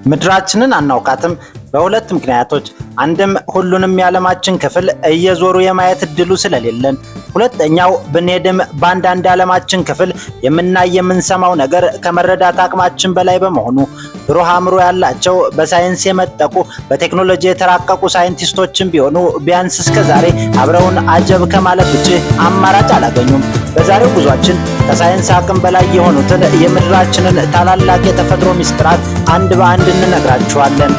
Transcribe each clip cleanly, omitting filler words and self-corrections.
ምድራችንን አናውቃትም በሁለት ምክንያቶች። አንድም ሁሉንም የዓለማችን ክፍል እየዞሩ የማየት እድሉ ስለሌለን፣ ሁለተኛው ብንሄድም በአንዳንድ የዓለማችን ክፍል የምንሰማው ነገር ከመረዳት አቅማችን በላይ በመሆኑ ብሩህ አእምሮ ያላቸው በሳይንስ የመጠቁ በቴክኖሎጂ የተራቀቁ ሳይንቲስቶችን ቢሆኑ ቢያንስ እስከዛሬ አብረውን አጀብ ከማለት ውጭ አማራጭ አላገኙም። በዛሬው ጉዟችን ከሳይንስ አቅም በላይ የሆኑትን የምድራችንን ታላላቅ የተፈጥሮ ሚስጥራት አንድ በአንድ እንነግራችኋለን።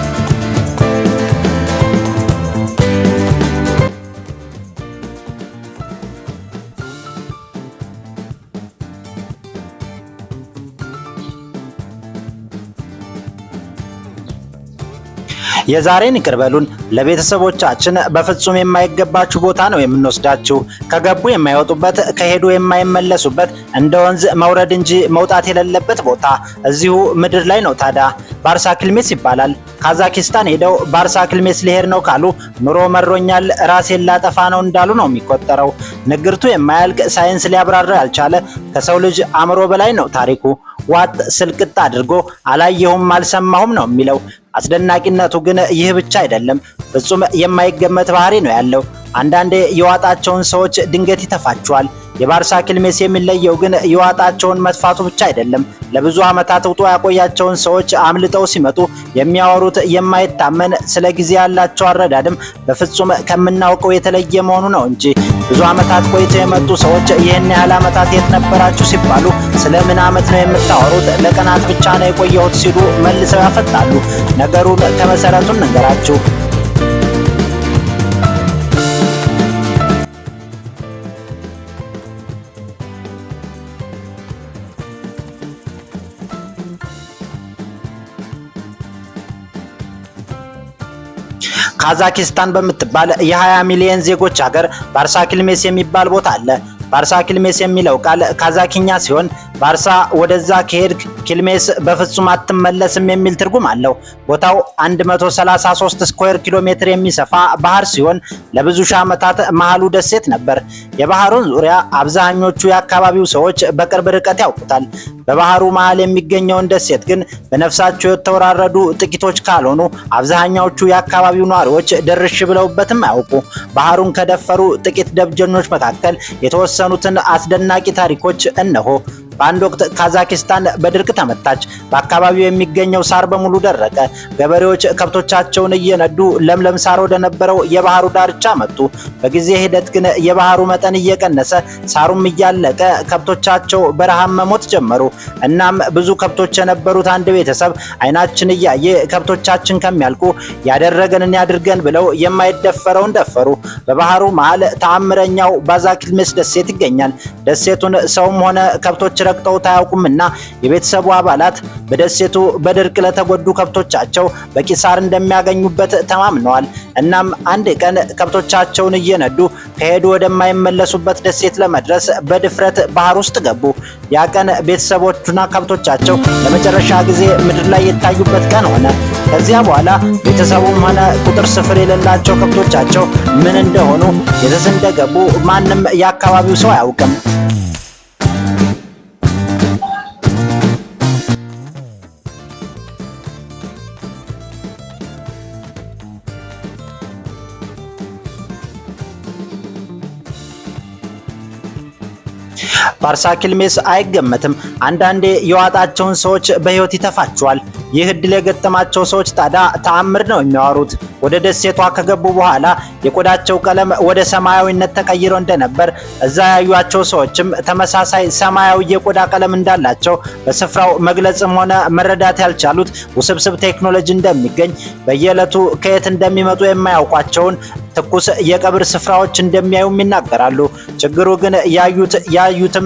የዛሬን ይቅር በሉን። ለቤተሰቦቻችን በፍጹም የማይገባችሁ ቦታ ነው የምንወስዳችሁ። ከገቡ የማይወጡበት፣ ከሄዱ የማይመለሱበት፣ እንደ ወንዝ መውረድ እንጂ መውጣት የሌለበት ቦታ እዚሁ ምድር ላይ ነው። ታዲያ ባርሳ ክልሜስ ይባላል። ካዛኪስታን ሄደው ባርሳ ክልሜስ ሊሄድ ነው ካሉ ኑሮ መሮኛል ራሴን ላጠፋ ነው እንዳሉ ነው የሚቆጠረው። ንግርቱ የማያልቅ ሳይንስ ሊያብራራ ያልቻለ ከሰው ልጅ አእምሮ በላይ ነው ታሪኩ። ዋጥ ስልቅጥ አድርጎ አላየሁም አልሰማሁም ነው የሚለው። አስደናቂነቱ ግን ይህ ብቻ አይደለም፣ ፍጹም የማይገመት ባህሪ ነው ያለው። አንዳንዴ የዋጣቸውን ሰዎች ድንገት ይተፋቸዋል። የባርሳ ክልሜስ የሚለየው ግን የዋጣቸውን መጥፋቱ ብቻ አይደለም። ለብዙ ዓመታት ውጦ ያቆያቸውን ሰዎች አምልጠው ሲመጡ የሚያወሩት የማይታመን ስለ ጊዜ ያላቸው አረዳድም በፍጹም ከምናውቀው የተለየ መሆኑ ነው እንጂ። ብዙ ዓመታት ቆይተው የመጡ ሰዎች ይህን ያህል ዓመታት የት ነበራችሁ ሲባሉ ስለምን ዓመት ነው የምታወሩት? ለቀናት ብቻ ነው የቆየሁት ሲሉ መልሰው ያፈጣሉ። ነገሩን ከመሰረቱ እንንገራችሁ። ካዛኪስታን በምትባል የ20 ሚሊዮን ዜጎች ሀገር ባርሳ ክልሜስ የሚባል ቦታ አለ። ባርሳ ክልሜስ የሚለው ቃል ካዛኪኛ ሲሆን ባርሳ ወደዛ ከሄድክ ክልሜስ በፍጹም አትመለስም የሚል ትርጉም አለው። ቦታው 133 ስኩዌር ኪሎ ሜትር የሚሰፋ ባህር ሲሆን ለብዙ ሺህ ዓመታት መሃሉ ደሴት ነበር። የባህሩን ዙሪያ አብዛኞቹ የአካባቢው ሰዎች በቅርብ ርቀት ያውቁታል። በባህሩ መሃል የሚገኘውን ደሴት ግን በነፍሳቸው የተወራረዱ ጥቂቶች ካልሆኑ አብዛኛዎቹ የአካባቢው ነዋሪዎች ደርሽ ብለውበትም አያውቁ። ባህሩን ከደፈሩ ጥቂት ደብጀኞች መካከል የተወሰኑትን አስደናቂ ታሪኮች እነሆ። በአንድ ወቅት ካዛኪስታን በድርቅ ተመታች። በአካባቢው የሚገኘው ሳር በሙሉ ደረቀ። ገበሬዎች ከብቶቻቸውን እየነዱ ለምለም ሳር ወደ ነበረው የባህሩ ዳርቻ መጡ። በጊዜ ሂደት ግን የባህሩ መጠን እየቀነሰ ሳሩም እያለቀ ከብቶቻቸው በረሃብ መሞት ጀመሩ። እናም ብዙ ከብቶች የነበሩት አንድ ቤተሰብ አይናችን እያየ ከብቶቻችን ከሚያልቁ ያደረገንን ያድርገን ብለው የማይደፈረውን ደፈሩ። በባህሩ መሃል ተአምረኛው ባርሳ ክልሜስ ደሴት ይገኛል። ደሴቱን ሰውም ሆነ ከብቶች ረግጠው ታያውቁምና የቤተሰቡ አባላት በደሴቱ በድርቅ ለተጎዱ ከብቶቻቸው በቂ ሳር እንደሚያገኙበት ተማምነዋል። እናም አንድ ቀን ከብቶቻቸውን እየነዱ ከሄዱ ወደማይመለሱበት ደሴት ለመድረስ በድፍረት ባህር ውስጥ ገቡ። ያ ቀን ቤተሰቦቹና ከብቶቻቸው ለመጨረሻ ጊዜ ምድር ላይ የታዩበት ቀን ሆነ። ከዚያ በኋላ ቤተሰቡም ሆነ ቁጥር ስፍር የሌላቸው ከብቶቻቸው ምን እንደሆኑ የት እንደገቡ ማንም የአካባቢው ሰው አያውቅም። ባርሳ ክልሜስ አይገመትም። አንዳንዴ የዋጣቸውን ሰዎች በህይወት ይተፋቸዋል። ይህ እድል የገጠማቸው ሰዎች ታዲያ ተአምር ነው የሚያወሩት። ወደ ደሴቷ ከገቡ በኋላ የቆዳቸው ቀለም ወደ ሰማያዊነት ተቀይሮ እንደነበር፣ እዛ ያዩአቸው ሰዎችም ተመሳሳይ ሰማያዊ የቆዳ ቀለም እንዳላቸው በስፍራው መግለጽም ሆነ መረዳት ያልቻሉት ውስብስብ ቴክኖሎጂ እንደሚገኝ፣ በየዕለቱ ከየት እንደሚመጡ የማያውቋቸውን ትኩስ የቀብር ስፍራዎች እንደሚያዩም ይናገራሉ። ችግሩ ግን ያዩትም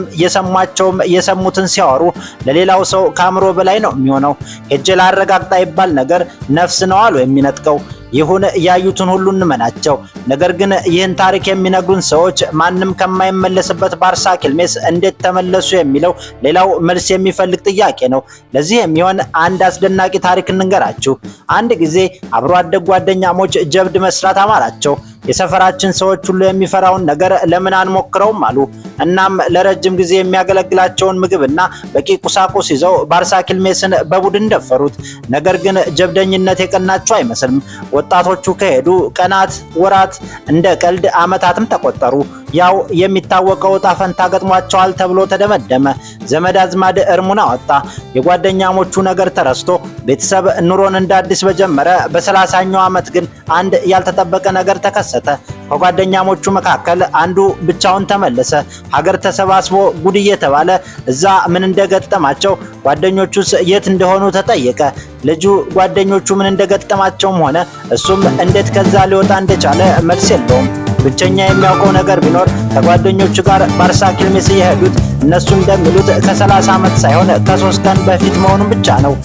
የሰሙትን ሲያወሩ ለሌላው ሰው ከአእምሮ በላይ ነው የሚሆነው። ሄጄ ላረጋግጣ ይባል ነገር ነፍስ ነው አሉ የሚነጥቀው። ይሁን ያዩትን ሁሉ እንመናቸው። ነገር ግን ይህን ታሪክ የሚነግሩን ሰዎች ማንም ከማይመለስበት ባርሳ ክልሜስ እንዴት ተመለሱ የሚለው ሌላው መልስ የሚፈልግ ጥያቄ ነው። ለዚህ የሚሆን አንድ አስደናቂ ታሪክ እንንገራችሁ። አንድ ጊዜ አብሮ አደግ ጓደኛሞች ጀብድ መስራት አማራቸው። የሰፈራችን ሰዎች ሁሉ የሚፈራውን ነገር ለምን አንሞክረውም አሉ። እናም ለረጅም ጊዜ የሚያገለግላቸውን ምግብና በቂ ቁሳቁስ ይዘው ባርሳ ኪልሜስን በቡድን ደፈሩት። ነገር ግን ጀብደኝነት የቀናቸው አይመስልም። ወጣቶቹ ከሄዱ ቀናት፣ ወራት፣ እንደ ቀልድ ዓመታትም ተቆጠሩ። ያው የሚታወቀው ዕጣ ፈንታ ገጥሟቸዋል ተብሎ ተደመደመ። ዘመድ አዝማድ እርሙን አወጣ። የጓደኛሞቹ ነገር ተረስቶ ቤተሰብ ኑሮን እንደ አዲስ በጀመረ በ30ኛው ዓመት ግን አንድ ያልተጠበቀ ነገር ተከሰተ። ከጓደኛሞቹ መካከል አንዱ ብቻውን ተመለሰ። ሀገር ተሰባስቦ ጉድ እየተባለ እዛ ምን እንደገጠማቸው ጓደኞቹስ የት እንደሆኑ ተጠየቀ። ልጁ ጓደኞቹ ምን እንደገጠማቸውም ሆነ እሱም እንዴት ከዛ ሊወጣ እንደቻለ መልስ የለውም። ብቸኛ የሚያውቀው ነገር ቢኖር ከጓደኞቹ ጋር ባርሳ ኪልሜስ የሄዱት እነሱ እንደሚሉት ከ30 ዓመት ሳይሆን ከ3 ቀን በፊት መሆኑን ብቻ ነው።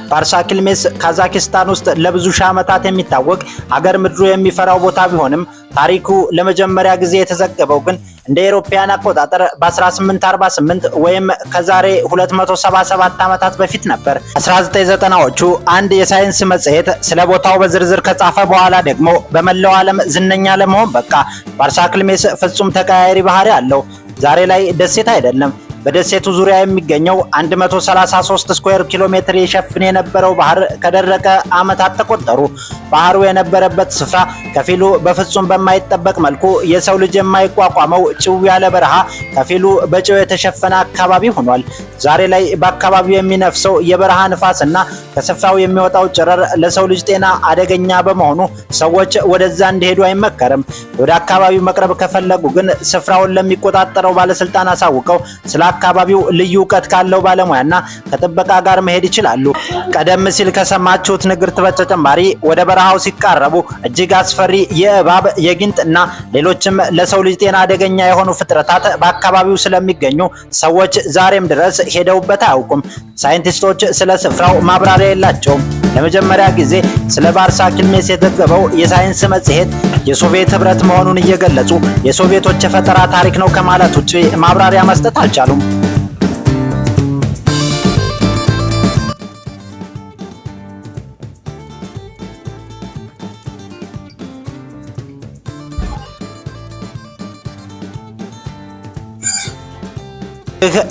ባርሳ ኪልሜስ ካዛኪስታን ውስጥ ለብዙ ሺህ ዓመታት የሚታወቅ ሀገር ምድሩ የሚፈራው ቦታ ቢሆንም ታሪኩ ለመጀመሪያ ጊዜ የተዘገበው ግን እንደ አውሮፓውያን አቆጣጠር በ1848 ወይም ከዛሬ 277 ዓመታት በፊት ነበር። 1990ዎቹ አንድ የሳይንስ መጽሔት ስለ ቦታው በዝርዝር ከጻፈ በኋላ ደግሞ በመላው ዓለም ዝነኛ ለመሆን በቃ። ባርሳ ኪልሜስ ፍጹም ተቀያያሪ ባህሪ አለው። ዛሬ ላይ ደሴት አይደለም። በደሴቱ ዙሪያ የሚገኘው 133 ስኩዌር ኪሎ ሜትር የሸፍን የነበረው ባህር ከደረቀ ዓመታት ተቆጠሩ። ባህሩ የነበረበት ስፍራ ከፊሉ በፍጹም በማይጠበቅ መልኩ የሰው ልጅ የማይቋቋመው ጭው ያለ በረሃ፣ ከፊሉ በጨው የተሸፈነ አካባቢ ሆኗል። ዛሬ ላይ በአካባቢው የሚነፍሰው የበረሃ ንፋስና ከስፍራው የሚወጣው ጨረር ለሰው ልጅ ጤና አደገኛ በመሆኑ ሰዎች ወደዛ እንዲሄዱ አይመከርም። ወደ አካባቢው መቅረብ ከፈለጉ ግን ስፍራውን ለሚቆጣጠረው ባለስልጣን አሳውቀው ስለ አካባቢው ልዩ ዕውቀት ካለው ባለሙያና ከጥበቃ ጋር መሄድ ይችላሉ። ቀደም ሲል ከሰማችሁት ንግርት በተጨማሪ ወደ በረሃው ሲቃረቡ እጅግ አስፈሪ የእባብ፣ የጊንጥና ሌሎችም ለሰው ልጅ ጤና አደገኛ የሆኑ ፍጥረታት በአካባቢው ስለሚገኙ ሰዎች ዛሬም ድረስ ሄደውበት አያውቁም። ሳይንቲስቶች ስለ ስፍራው ማብራሪያ የላቸውም። ለመጀመሪያ ጊዜ ስለ ባርሳ ኪልሜስ የዘገበው የሳይንስ መጽሔት የሶቪየት ህብረት መሆኑን እየገለጹ የሶቪየቶች የፈጠራ ታሪክ ነው ከማለት ውጪ ማብራሪያ መስጠት አልቻሉም።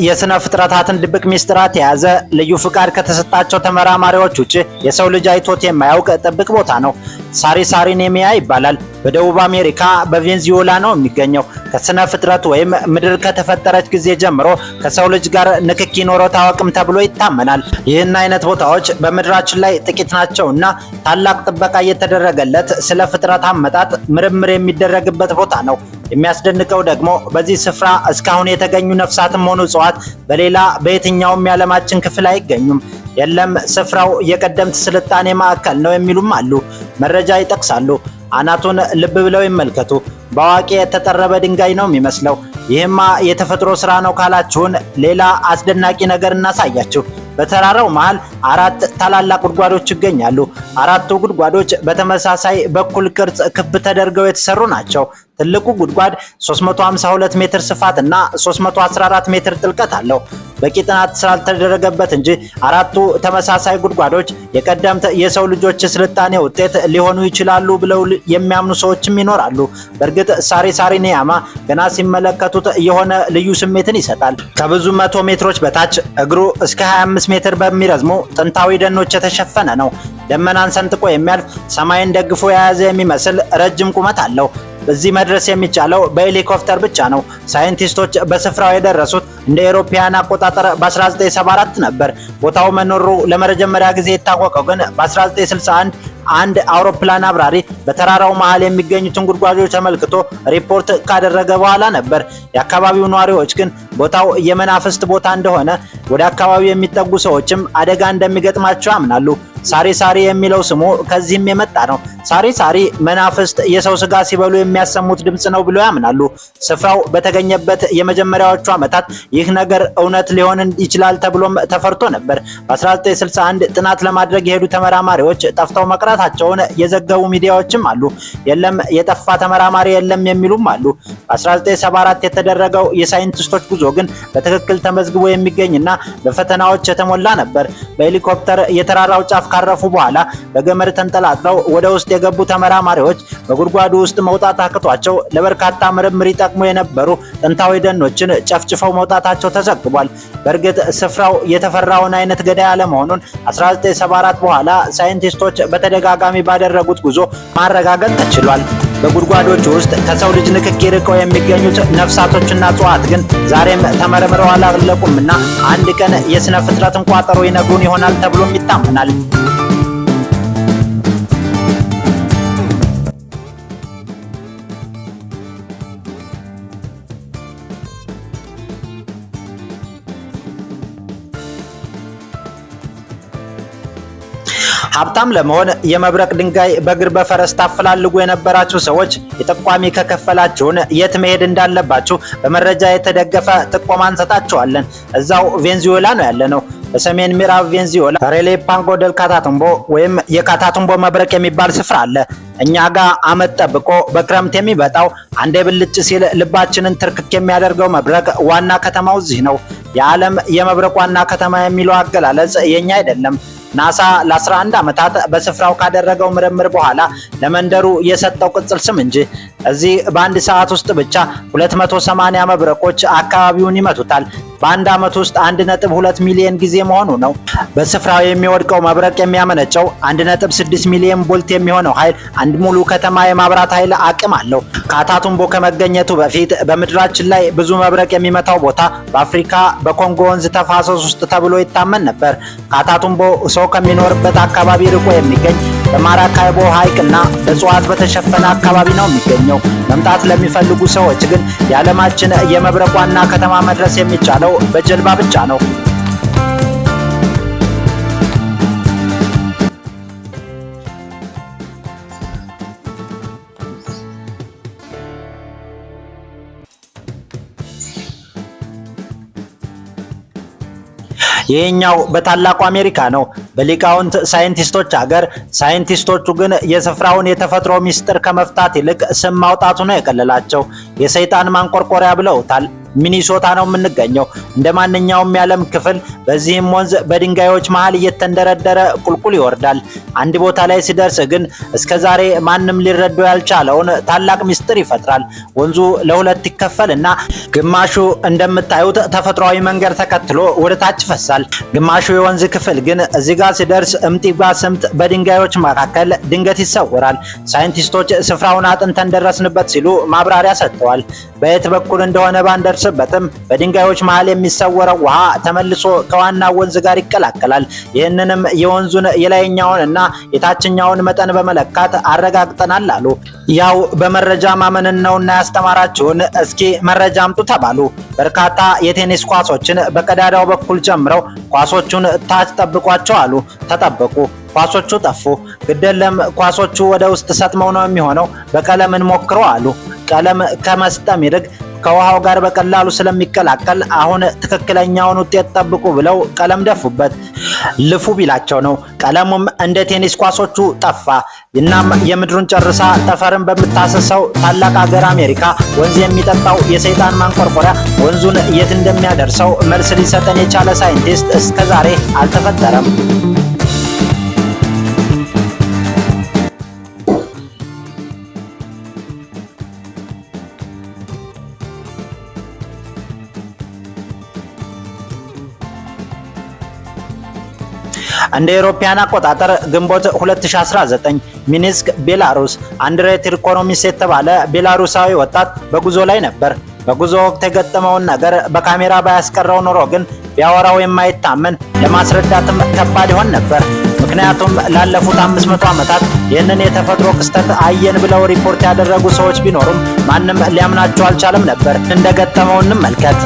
የስነ ፍጥረታትን ድብቅ ሚስጥራት የያዘ ልዩ ፍቃድ ከተሰጣቸው ተመራማሪዎች ውጪ የሰው ልጅ አይቶት የማያውቅ ጥብቅ ቦታ ነው። ሳሪሳሪኔሚያ ይባላል። በደቡብ አሜሪካ በቬንዙዌላ ነው የሚገኘው። ከስነ ፍጥረት ወይም ምድር ከተፈጠረች ጊዜ ጀምሮ ከሰው ልጅ ጋር ንክኪ ኖሮት አያውቅም ተብሎ ይታመናል። ይህን አይነት ቦታዎች በምድራችን ላይ ጥቂት ናቸውና ታላቅ ጥበቃ እየተደረገለት ስለ ፍጥረት አመጣጥ ምርምር የሚደረግበት ቦታ ነው። የሚያስደንቀው ደግሞ በዚህ ስፍራ እስካሁን የተገኙ ነፍሳትም ሆኑ እጽዋት በሌላ በየትኛውም የዓለማችን ክፍል አይገኙም። የለም ስፍራው የቀደምት ስልጣኔ ማዕከል ነው የሚሉም አሉ። መረጃ ይጠቅሳሉ። አናቱን ልብ ብለው ይመልከቱ። በአዋቂ የተጠረበ ድንጋይ ነው የሚመስለው። ይህማ የተፈጥሮ ስራ ነው ካላችሁን ሌላ አስደናቂ ነገር እናሳያችሁ። በተራራው መሃል 4 ታላላቅ ጉድጓዶች ይገኛሉ። 4ቱ ጉድጓዶች በተመሳሳይ በኩል ቅርጽ ክብ ተደርገው የተሰሩ ናቸው። ትልቁ ጉድጓድ 352 ሜትር ስፋትና 314 ሜትር ጥልቀት አለው። በቂ ጥናት ስላልተደረገበት እንጂ 4ቱ ተመሳሳይ ጉድጓዶች የቀደምት የሰው ልጆች ስልጣኔ ውጤት ሊሆኑ ይችላሉ ብለው የሚያምኑ ሰዎችም ይኖራሉ። በእርግጥ ሳሪሳሪኔያማ ገና ሲመለከቱት የሆነ ልዩ ስሜትን ይሰጣል። ከብዙ መቶ ሜትሮች በታች እግሩ እስከ 25 ሜትር በሚረዝሙ ጥንታዊ ደኖች የተሸፈነ ነው። ደመናን ሰንጥቆ የሚያልፍ ሰማይን ደግፎ የያዘ የሚመስል ረጅም ቁመት አለው። በዚህ መድረስ የሚቻለው በሄሊኮፕተር ብቻ ነው። ሳይንቲስቶች በስፍራው የደረሱት እንደ አውሮፓውያን አቆጣጠር በ1974 ነበር። ቦታው መኖሩ ለመጀመሪያ ጊዜ የታወቀው ግን በ1961 አንድ አውሮፕላን አብራሪ በተራራው መሃል የሚገኙትን ጉድጓዶች ተመልክቶ ሪፖርት ካደረገ በኋላ ነበር። የአካባቢው ነዋሪዎች ግን ቦታው የመናፍስት ቦታ እንደሆነ ወደ አካባቢው የሚጠጉ ሰዎችም አደጋ እንደሚገጥማቸው ያምናሉ። ሳሪ ሳሪ የሚለው ስሙ ከዚህም የመጣ ነው። ሳሪ ሳሪ መናፍስት የሰው ስጋ ሲበሉ የሚያሰሙት ድምጽ ነው ብለው ያምናሉ። ስፍራው በተገኘበት የመጀመሪያዎቹ ዓመታት ይህ ነገር እውነት ሊሆን ይችላል ተብሎም ተፈርቶ ነበር። በ1961 ጥናት ለማድረግ የሄዱ ተመራማሪዎች ጠፍተው መቅረታቸውን የዘገቡ ሚዲያዎችም አሉ። የለም የጠፋ ተመራማሪ የለም የሚሉም አሉ። በ1974 የተደረገው የሳይንቲስቶች ጉዞ ግን በትክክል ተመዝግቦ የሚገኝና በፈተናዎች የተሞላ ነበር። በሄሊኮፕተር የተራራው ጫፍ ካረፉ በኋላ በገመድ ተንጠላጥለው ወደ ውስጥ የገቡ ተመራማሪዎች በጉድጓዱ ውስጥ መውጣት አቅቷቸው ለበርካታ ምርምር ይጠቅሙ የነበሩ ጥንታዊ ደኖችን ጨፍጭፈው መውጣታቸው ተዘግቧል። በእርግጥ ስፍራው የተፈራውን አይነት ገዳይ አለመሆኑን 1974 በኋላ ሳይንቲስቶች በተደጋጋሚ ባደረጉት ጉዞ ማረጋገጥ ተችሏል። በጉድጓዶቹ ውስጥ ከሰው ልጅ ንክኪ ርቀው የሚገኙት ነፍሳቶችና እጽዋት ግን ዛሬም ተመርምረው አላለቁምና አንድ ቀን የስነ ፍጥረትን ቋጠሮ ይነግሩን ይሆናል ተብሎም ይታመናል። ሀብታም ለመሆን የመብረቅ ድንጋይ በእግር በፈረስ ታፈላልጉ የነበራችሁ ሰዎች የጠቋሚ ከከፈላችሁን የት መሄድ እንዳለባችሁ በመረጃ የተደገፈ ጥቆማ እንሰጣችኋለን። እዛው ቬንዙዌላ ነው ያለነው። በሰሜን ምዕራብ ቬንዙዌላ ሬሌ ፓንጎ ደል ካታቱምቦ ወይም የካታቱምቦ መብረቅ የሚባል ስፍራ አለ። እኛ ጋር አመት ጠብቆ በክረምት የሚበጣው አንዴ ብልጭ ሲል ልባችንን ትርክክ የሚያደርገው መብረቅ ዋና ከተማው እዚህ ነው። የዓለም የመብረቅ ዋና ከተማ የሚለው አገላለጽ የኛ አይደለም። ናሳ ለ11 ዓመታት በስፍራው ካደረገው ምርምር በኋላ ለመንደሩ የሰጠው ቅጽል ስም እንጂ እዚህ በአንድ ሰዓት ውስጥ ብቻ 280 መብረቆች አካባቢውን ይመቱታል። በአንድ ዓመት ውስጥ 1.2 ሚሊዮን ጊዜ መሆኑ ነው። በስፍራው የሚወድቀው መብረቅ የሚያመነጨው 1.6 ሚሊዮን ቮልት የሚሆነው ኃይል አንድ ሙሉ ከተማ የማብራት ኃይል አቅም አለው። ካታቱምቦ ከመገኘቱ በፊት በምድራችን ላይ ብዙ መብረቅ የሚመታው ቦታ በአፍሪካ በኮንጎ ወንዝ ተፋሰስ ውስጥ ተብሎ ይታመን ነበር። ካታቱምቦ ሰው ከሚኖርበት አካባቢ ርቆ የሚገኝ በማራካይቦ ሐይቅና በእጽዋት በተሸፈነ አካባቢ ነው የሚገኘው። መምጣት ለሚፈልጉ ሰዎች ግን የዓለማችን የመብረቅ ዋና ከተማ መድረስ የሚቻለው በጀልባ ብቻ ነው። ይሄኛው በታላቁ አሜሪካ ነው፣ በሊቃውንት ሳይንቲስቶች ሀገር። ሳይንቲስቶቹ ግን የስፍራውን የተፈጥሮ ሚስጥር ከመፍታት ይልቅ ስም ማውጣቱ ነው የቀለላቸው። የሰይጣን ማንቆርቆሪያ ብለውታል። ሚኒሶታ ነው የምንገኘው። እንደ ማንኛውም የዓለም ክፍል በዚህም ወንዝ በድንጋዮች መሃል እየተንደረደረ ቁልቁል ይወርዳል። አንድ ቦታ ላይ ሲደርስ ግን እስከዛሬ ማንም ሊረዳው ያልቻለውን ታላቅ ሚስጥር ይፈጥራል። ወንዙ ለሁለት ይከፈልና ግማሹ እንደምታዩት ተፈጥሯዊ መንገድ ተከትሎ ወደ ታች ይፈሳል። ግማሹ የወንዝ ክፍል ግን እዚህ ጋር ሲደርስ እምጢባ ስምጥ በድንጋዮች መካከል ድንገት ይሰወራል። ሳይንቲስቶች ስፍራውን አጥንተን ደረስንበት ሲሉ ማብራሪያ ሰጥተዋል። በየት በኩል እንደሆነ ባንደርስበትም በድንጋዮች መሃል የሚሰወረው ውሃ ተመልሶ ከዋና ወንዝ ጋር ይቀላቀላል። ይህንንም የወንዙን የላይኛውንና የታችኛውን መጠን በመለካት አረጋግጠናል አሉ። ያው በመረጃ ማመንን ነውና ያስተማራችሁን፣ እስኪ መረጃ አምጡ ተባሉ። በርካታ የቴኒስ ኳሶችን በቀዳዳው በኩል ጨምረው ኳሶቹን ታች ጠብቋቸው አሉ። ተጠበቁ። ኳሶቹ ጠፉ። ግደለም ኳሶቹ ወደ ውስጥ ሰጥመው ነው የሚሆነው። በቀለም እንሞክረው አሉ። ቀለም ከመስጠም ይልቅ ከውሃው ጋር በቀላሉ ስለሚቀላቀል አሁን ትክክለኛውን ውጤት ጠብቁ ብለው ቀለም ደፉበት። ልፉ ቢላቸው ነው። ቀለሙም እንደ ቴኒስ ኳሶቹ ጠፋ። እናም የምድሩን ጨርሳ ጠፈርን በምታሰሰው ታላቅ ሀገር አሜሪካ ወንዝ የሚጠጣው የሰይጣን ማንቆርቆሪያ ወንዙን የት እንደሚያደርሰው መልስ ሊሰጠን የቻለ ሳይንቲስት እስከዛሬ አልተፈጠረም። እንደ አውሮፓውያን አቆጣጠር ግንቦት 2019 ሚንስክ ቤላሩስ አንድሬ ትርኮኖሚስ የተባለ ቤላሩሳዊ ወጣት በጉዞ ላይ ነበር። በጉዞ ወቅት የገጠመውን ነገር በካሜራ ባያስቀረው ኖሮ ግን ቢያወራው የማይታመን ለማስረዳትም ከባድ ይሆን ነበር። ምክንያቱም ላለፉት 500 ዓመታት ይህንን የተፈጥሮ ክስተት አየን ብለው ሪፖርት ያደረጉ ሰዎች ቢኖሩም ማንም ሊያምናቸው አልቻለም ነበር። እንደገጠመው እንመልከት።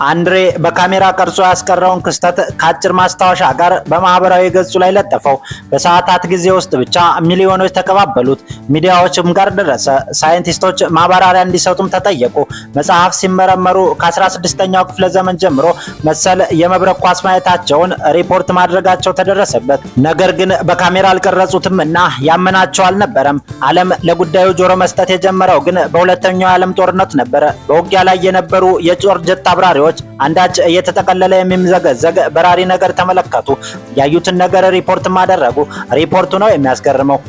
አንድሬ በካሜራ ቀርጾ ያስቀረውን ክስተት ከአጭር ማስታወሻ ጋር በማህበራዊ ገጹ ላይ ለጠፈው። በሰዓታት ጊዜ ውስጥ ብቻ ሚሊዮኖች ተቀባበሉት። ሚዲያዎችም ጋር ደረሰ። ሳይንቲስቶች ማብራሪያ እንዲሰጡም ተጠየቁ። መጽሐፍ ሲመረመሩ ከ16ኛው ክፍለ ዘመን ጀምሮ መሰል የመብረቅ ኳስ ማየታቸውን ሪፖርት ማድረጋቸው ተደረሰበት። ነገር ግን በካሜራ አልቀረጹትም እና ያመናቸው አልነበረም። ዓለም ለጉዳዩ ጆሮ መስጠት የጀመረው ግን በሁለተኛው የዓለም ጦርነት ነበረ። በውጊያ ላይ የነበሩ የጦር ጀት አብራሪዎች አንዳች እየተጠቀለለ የሚምዘገዘግ በራሪ ነገር ተመለከቱ። ያዩትን ነገር ሪፖርት ማደረጉ። ሪፖርቱ ነው የሚያስገርመው።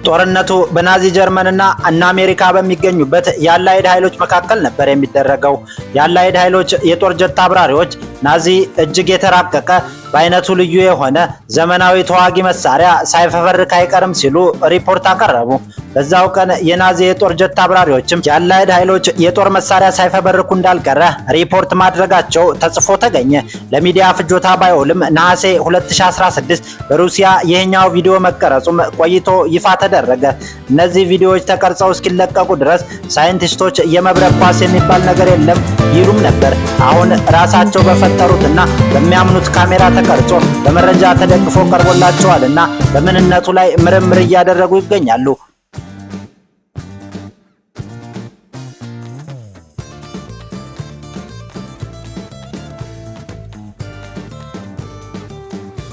ጦርነቱ በናዚ ጀርመንና እና አሜሪካ በሚገኙበት የአላይድ ኃይሎች መካከል ነበር የሚደረገው። የአላይድ ኃይሎች የጦር ጀት አብራሪዎች ናዚ እጅግ የተራቀቀ በአይነቱ ልዩ የሆነ ዘመናዊ ተዋጊ መሳሪያ ሳይፈበርክ አይቀርም ሲሉ ሪፖርት አቀረቡ። በዛው ቀን የናዚ የጦር ጀት አብራሪዎችም የአላይድ ኃይሎች የጦር መሳሪያ ሳይፈበርኩ እንዳልቀረ ሪፖርት ማድረጋቸው ተጽፎ ተገኘ። ለሚዲያ ፍጆታ ባይውልም ነሐሴ 2016 በሩሲያ ይህኛው ቪዲዮ መቀረጹም ቆይቶ ይፋ ተደረገ። እነዚህ ቪዲዮዎች ተቀርጸው እስኪለቀቁ ድረስ ሳይንቲስቶች የመብረቅ ኳስ የሚባል ነገር የለም ይሉም ነበር። አሁን ራሳቸው በፈጠሩትና በሚያምኑት ካሜራ ተቀርጾ በመረጃ ተደግፎ ቀርቦላቸዋልና በምንነቱ ላይ ምርምር እያደረጉ ይገኛሉ።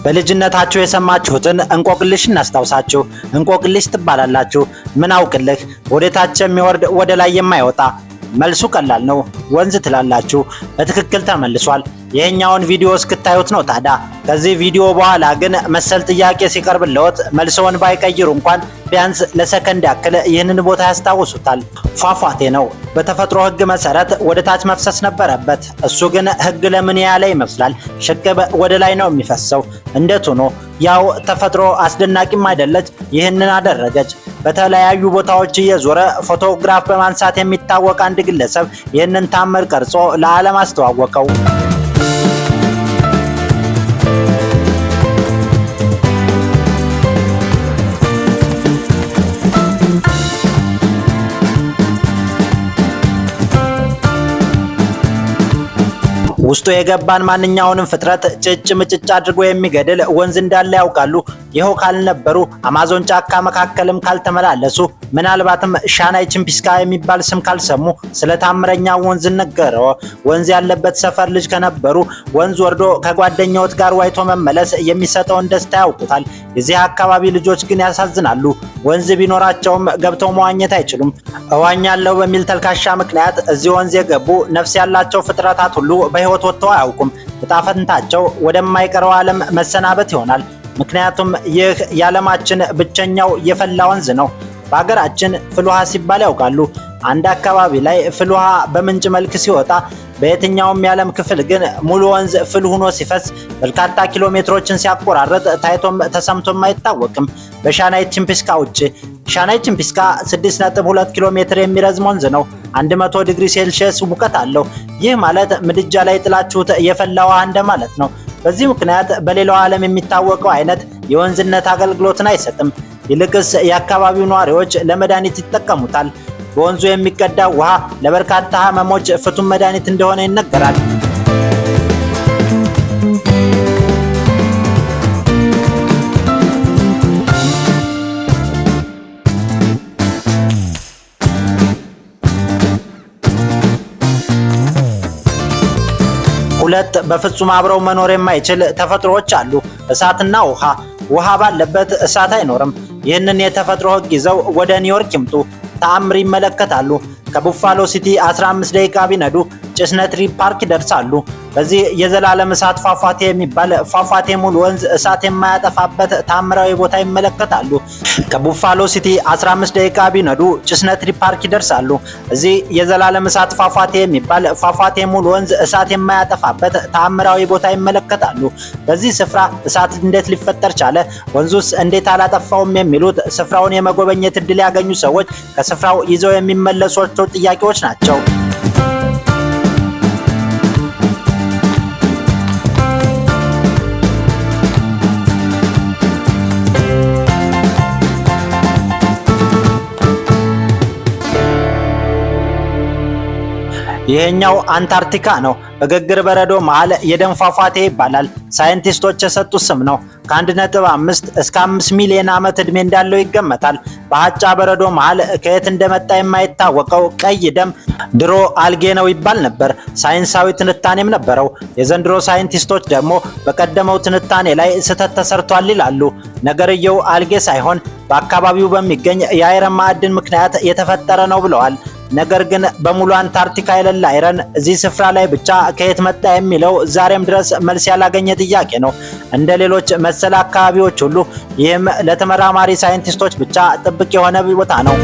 በልጅነታችሁ የሰማችሁትን እንቆቅልሽ እናስታውሳችሁ። እንቆቅልሽ ትባላላችሁ። ምን አውቅልህ? ወደታች የሚወርድ ወደ ላይ የማይወጣ። መልሱ ቀላል ነው። ወንዝ ትላላችሁ። በትክክል ተመልሷል። ይሄኛውን ቪዲዮ እስክታዩት ነው ታዳ። ከዚህ ቪዲዮ በኋላ ግን መሰል ጥያቄ ሲቀርብልዎት መልሰውን ባይቀይሩ እንኳን ቢያንስ ለሰከንድ ያክል ይህንን ቦታ ያስታውሱታል። ፏፏቴ ነው። በተፈጥሮ ሕግ መሰረት ወደ ታች መፍሰስ ነበረበት። እሱ ግን ሕግ ለምን ያለ ይመስላል? ሽቅብ ወደ ላይ ነው የሚፈሰው። እንዴት ሆኖ? ያው ተፈጥሮ አስደናቂም አይደለች? ይህንን አደረገች። በተለያዩ ቦታዎች እየዞረ ፎቶግራፍ በማንሳት የሚታወቅ አንድ ግለሰብ ይህንን ታምር ቀርጾ ለዓለም አስተዋወቀው። ውስጡ የገባን ማንኛውንም ፍጥረት ጭጭ ምጭጭ አድርጎ የሚገድል ወንዝ እንዳለ ያውቃሉ። ይኸው ካልነበሩ አማዞን ጫካ መካከልም ካልተመላለሱ ምናልባትም ሻናይ ቺምፒስካ የሚባል ስም ካልሰሙ ስለ ታምረኛ ወንዝ ነገረው። ወንዝ ያለበት ሰፈር ልጅ ከነበሩ ወንዝ ወርዶ ከጓደኛዎት ጋር ዋይቶ መመለስ የሚሰጠውን ደስታ ያውቁታል። የዚህ አካባቢ ልጆች ግን ያሳዝናሉ። ወንዝ ቢኖራቸውም ገብተው መዋኘት አይችሉም። እዋኛለሁ በሚል ተልካሻ ምክንያት እዚህ ወንዝ የገቡ ነፍስ ያላቸው ፍጥረታት ሁሉ በሕይወት ወጥተው አያውቁም። ዕጣ ፈንታቸው ወደማይቀረው ዓለም መሰናበት ይሆናል። ምክንያቱም ይህ የዓለማችን ብቸኛው የፈላ ወንዝ ነው። በሀገራችን ፍል ውሃ ሲባል ያውቃሉ። አንድ አካባቢ ላይ ፍል ውሃ በምንጭ መልክ ሲወጣ፣ በየትኛውም የዓለም ክፍል ግን ሙሉ ወንዝ ፍል ሆኖ ሲፈስ በርካታ ኪሎ ሜትሮችን ሲያቆራረጥ ታይቶም ተሰምቶም አይታወቅም። በሻናይ ቺምፒስካ ውጭ። ሻናይ ቺምፒስካ 6.2 ኪሎ ሜትር የሚረዝም ወንዝ ነው። 100 ዲግሪ ሴልሺየስ ሙቀት አለው። ይህ ማለት ምድጃ ላይ ጥላችሁት የፈላ ውሃ እንደማለት ነው። በዚህ ምክንያት በሌላው ዓለም የሚታወቀው አይነት የወንዝነት አገልግሎትን አይሰጥም። ይልቅስ የአካባቢው ነዋሪዎች ለመድኃኒት ይጠቀሙታል። በወንዙ የሚቀዳ ውሃ ለበርካታ ህመሞች ፍቱን መድኃኒት እንደሆነ ይነገራል። ሁለት በፍጹም አብረው መኖር የማይችል ተፈጥሮዎች አሉ፣ እሳትና ውሃ። ውሃ ባለበት እሳት አይኖርም። ይህንን የተፈጥሮ ህግ ይዘው ወደ ኒውዮርክ ይምጡ፣ ተአምር ይመለከታሉ። ከቡፋሎ ሲቲ 15 ደቂቃ ቢነዱ ጭስነትሪ ፓርክ ይደርሳሉ። በዚህ የዘላለም እሳት ፏፏቴ የሚባል ፏፏቴ ሙሉ ወንዝ እሳት የማያጠፋበት ታምራዊ ቦታ ይመለከታሉ። ከቡፋሎ ሲቲ 15 ደቂቃ ቢነዱ ጭስነትሪ ፓርክ ይደርሳሉ። እዚህ የዘላለም እሳት ፏፏቴ የሚባል ፏፏቴ ሙሉ ወንዝ እሳት የማያጠፋበት ታምራዊ ቦታ ይመለከታሉ። በዚህ ስፍራ እሳት እንዴት ሊፈጠር ቻለ? ወንዙስ እንዴት አላጠፋውም? የሚሉት ስፍራውን የመጎበኘት እድል ያገኙ ሰዎች ከስፍራው ይዘው የሚመለሷቸው ጥያቄዎች ናቸው። ይሄኛው አንታርክቲካ ነው። በግግር በረዶ መሃል የደም ፏፏቴ ይባላል። ሳይንቲስቶች የሰጡት ስም ነው። ከ1.5 እስከ 5 ሚሊዮን ዓመት ዕድሜ እንዳለው ይገመታል። በአጫ በረዶ መሃል ከየት እንደመጣ የማይታወቀው ቀይ ደም ድሮ አልጌ ነው ይባል ነበር። ሳይንሳዊ ትንታኔም ነበረው። የዘንድሮ ሳይንቲስቶች ደግሞ በቀደመው ትንታኔ ላይ ስህተት ተሰርቷል ይላሉ። ነገርየው አልጌ ሳይሆን በአካባቢው በሚገኝ የአይረን ማዕድን ምክንያት የተፈጠረ ነው ብለዋል። ነገር ግን በሙሉ አንታርክቲካ የሌለ አይረን እዚህ ስፍራ ላይ ብቻ ከየት መጣ የሚለው ዛሬም ድረስ መልስ ያላገኘ ጥያቄ ነው። እንደ ሌሎች መሰል አካባቢዎች ሁሉ ይህም ለተመራማሪ ሳይንቲስቶች ብቻ ጥብቅ የሆነ ቦታ ነው።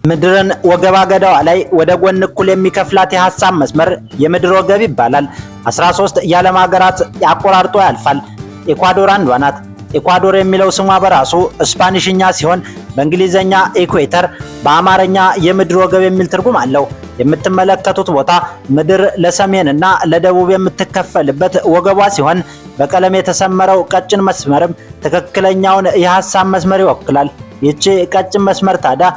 ምድርን ወገባ ገዳዋ ላይ ወደ ጎን እኩል የሚከፍላት የሐሳብ መስመር የምድር ወገብ ይባላል። 13 የዓለም ሀገራት አቆራርጦ ያልፋል። ኢኳዶር አንዷ ናት። ኢኳዶር የሚለው ስሟ በራሱ ስፓኒሽኛ ሲሆን በእንግሊዘኛ ኢኩዌተር፣ በአማርኛ የምድር ወገብ የሚል ትርጉም አለው። የምትመለከቱት ቦታ ምድር ለሰሜንና ለደቡብ የምትከፈልበት ወገቧ ሲሆን በቀለም የተሰመረው ቀጭን መስመርም ትክክለኛውን የሐሳብ መስመር ይወክላል። ይህች ቀጭን መስመር ታዲያ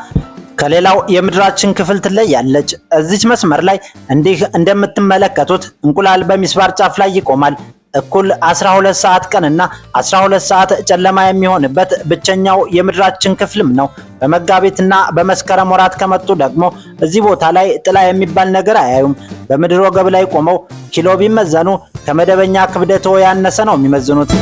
ከሌላው የምድራችን ክፍል ትለያለች። እዚች መስመር ላይ እንዲህ እንደምትመለከቱት እንቁላል በሚስባር ጫፍ ላይ ይቆማል። እኩል 12 ሰዓት ቀንና 12 ሰዓት ጨለማ የሚሆንበት ብቸኛው የምድራችን ክፍልም ነው። በመጋቢትና በመስከረም ወራት ከመጡ ደግሞ እዚህ ቦታ ላይ ጥላ የሚባል ነገር አያዩም። በምድር ወገብ ላይ ቆመው ኪሎ ቢመዘኑ ከመደበኛ ክብደቶ ያነሰ ነው የሚመዝኑት።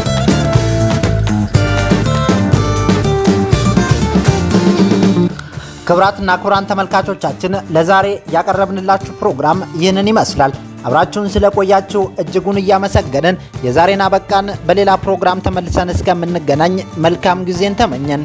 ክብራትና ክብራን ተመልካቾቻችን ለዛሬ ያቀረብንላችሁ ፕሮግራም ይህንን ይመስላል። አብራችሁን ስለቆያችሁ እጅጉን እያመሰገንን የዛሬን አበቃን። በሌላ ፕሮግራም ተመልሰን እስከምንገናኝ መልካም ጊዜን ተመኘን።